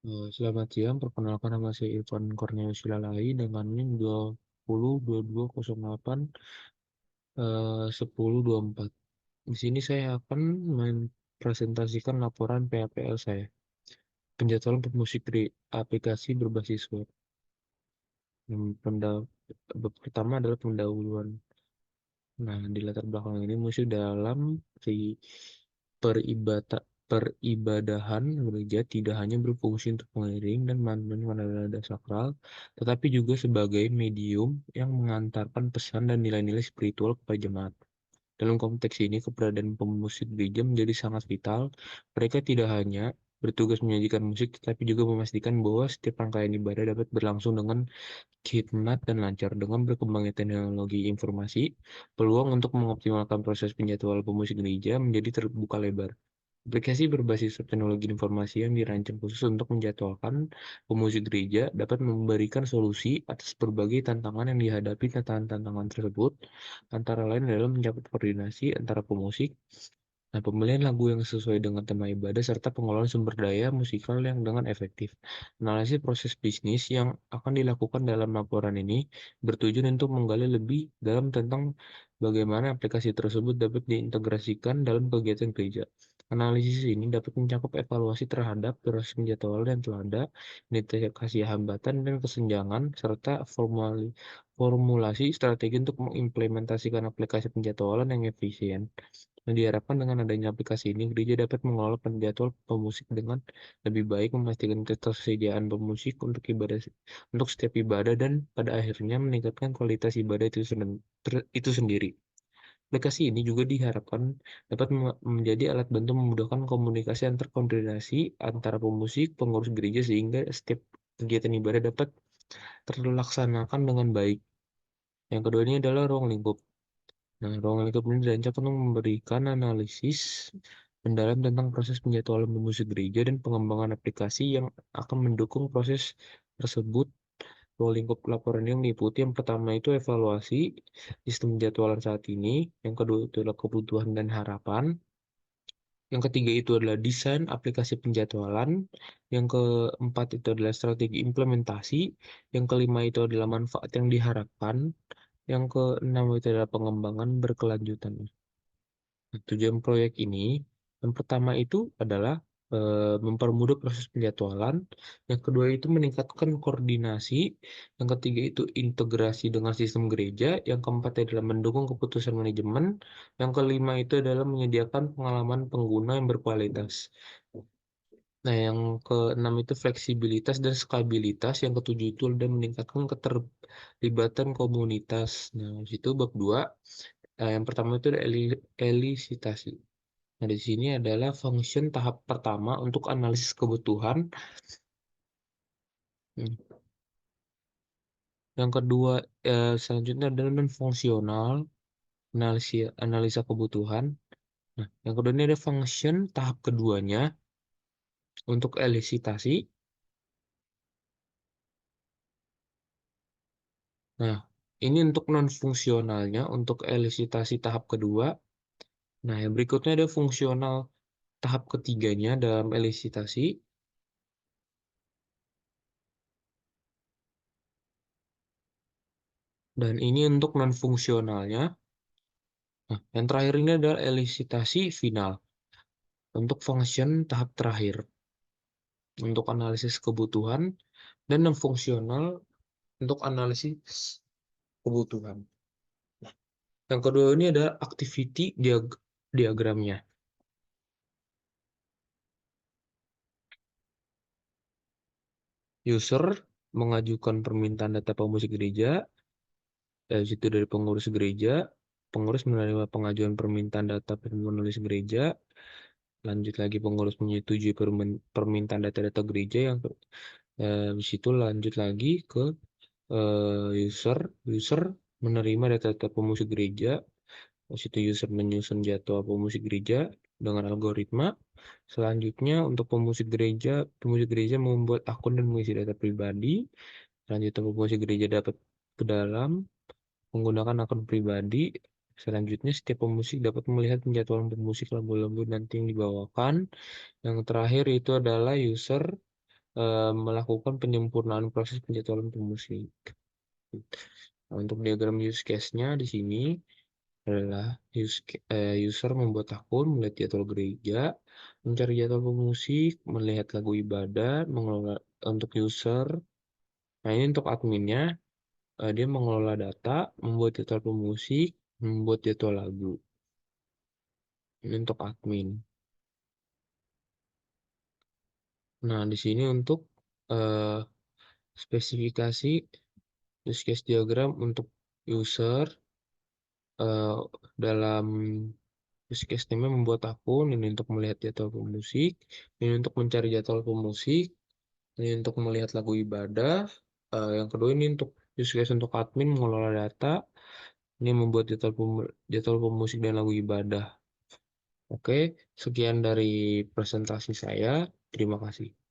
Selamat siang, perkenalkan nama saya Irfan Kurniawan Silalai dengan NIM 202208 1024. Di sini saya akan mempresentasikan laporan PAPL saya, penjadwalan pemusik di aplikasi berbasis web. Pertama adalah pendahuluan. Nah, di latar belakang ini musik dalam peribadahan gereja tidak hanya berfungsi untuk mengiring dan memainkan nada-nada sakral, tetapi juga sebagai medium yang mengantarkan pesan dan nilai-nilai spiritual kepada jemaat. Dalam konteks ini, keberadaan pemusik gereja menjadi sangat vital. Mereka tidak hanya bertugas menyajikan musik, tetapi juga memastikan bahwa setiap rangkaian ibadah dapat berlangsung dengan khidmat dan lancar. Dengan berkembangnya teknologi informasi, peluang untuk mengoptimalkan proses penjadwalan pemusik gereja menjadi terbuka lebar. Aplikasi berbasis teknologi informasi yang dirancang khusus untuk menjadwalkan pemusik gereja dapat memberikan solusi atas berbagai tantangan yang dihadapi. Tantangan tersebut antara lain adalah mencapai koordinasi antara pemusik, pemilihan lagu yang sesuai dengan tema ibadah, serta pengelolaan sumber daya musikal yang dengan efektif. Analisis proses bisnis yang akan dilakukan dalam laporan ini bertujuan untuk menggali lebih dalam tentang bagaimana aplikasi tersebut dapat diintegrasikan dalam kegiatan gereja. Analisis ini dapat mencakup evaluasi terhadap proses penjadwalan yang telah ada, identifikasi hambatan dan kesenjangan, serta formulasi strategi untuk mengimplementasikan aplikasi penjadwalan yang efisien. Diharapkan dengan adanya aplikasi ini, gereja dapat mengelola penjadwal pemusik dengan lebih baik, memastikan ketersediaan pemusik untuk setiap ibadah, dan pada akhirnya meningkatkan kualitas ibadah itu sendiri. Aplikasi ini juga diharapkan dapat menjadi alat bantu memudahkan komunikasi antar koordinasi antara pemusik, pengurus gereja, sehingga setiap kegiatan ibadah dapat terlaksanakan dengan baik. Yang kedua ini adalah ruang lingkup. Nah, ruang lingkup ini dirancang untuk memberikan analisis mendalam tentang proses penjadwalan pemusik gereja dan pengembangan aplikasi yang akan mendukung proses tersebut. Ruang lingkup laporan yang diikuti, yang pertama itu evaluasi sistem penjadwalan saat ini, yang kedua itu adalah kebutuhan dan harapan, yang ketiga itu adalah desain aplikasi penjadwalan, yang keempat itu adalah strategi implementasi, yang kelima itu adalah manfaat yang diharapkan, yang keenam itu adalah pengembangan berkelanjutan. Nah, tujuan proyek ini, yang pertama itu adalah mempermudah proses penjadwalan, yang kedua itu meningkatkan koordinasi, yang ketiga itu integrasi dengan sistem gereja, yang keempat adalah mendukung keputusan manajemen, yang kelima itu adalah menyediakan pengalaman pengguna yang berkualitas. Nah, yang keenam itu fleksibilitas dan skabilitas, yang ketujuh itu adalah meningkatkan keterlibatan komunitas. Nah, di situ bab 2. Yang pertama itu ada elisitasi. Nah, di sini adalah function tahap pertama untuk analisis kebutuhan. Yang kedua, selanjutnya adalah non-fungsional, analisa kebutuhan. Nah, yang kedua ini ada function tahap keduanya untuk elisitasi. Nah, ini untuk non-fungsionalnya, untuk elisitasi tahap kedua. Nah, yang berikutnya ada fungsional tahap ketiganya dalam elisitasi. Dan ini untuk non-fungsionalnya. Nah, yang terakhir ini adalah elisitasi final untuk function tahap terakhir untuk analisis kebutuhan, dan non-fungsional untuk analisis kebutuhan. Nah, yang kedua ini adalah activity diagramnya. User mengajukan permintaan data pemusik gereja, dari situ dari pengurus gereja, pengurus menerima pengajuan permintaan data penulis gereja, lanjut lagi pengurus menyetujui permintaan data-data gereja, yang di situ lanjut lagi ke user menerima data-data pemusik gereja. Di situ user menyusun jadwal pemusik gereja dengan algoritma. Selanjutnya untuk pemusik gereja membuat akun dan mengisi data pribadi. Selanjutnya pemusik gereja dapat ke dalam menggunakan akun pribadi. Selanjutnya setiap pemusik dapat melihat penjadwalan pemusik lagu-lagu nanti yang dibawakan. Yang terakhir itu adalah user melakukan penyempurnaan proses penjadwalan pemusik. Nah, untuk diagram use case-nya di sini adalah user membuat akun, melihat jadwal gereja, mencari jadwal pemusik, melihat lagu ibadah, mengelola untuk user. Nah, ini untuk adminnya, dia mengelola data, membuat jadwal pemusik, membuat jadwal lagu. Ini untuk admin. Nah, di sini untuk eh, spesifikasi use case diagram untuk user eh, dalam use case name membuat akun, ini untuk melihat jadwal pemusik, ini untuk mencari jadwal pemusik, ini untuk melihat lagu ibadah, yang kedua ini untuk use case untuk admin mengelola data, ini membuat jadwal pemusik dan lagu ibadah. Oke, sekian dari presentasi saya. Terima kasih.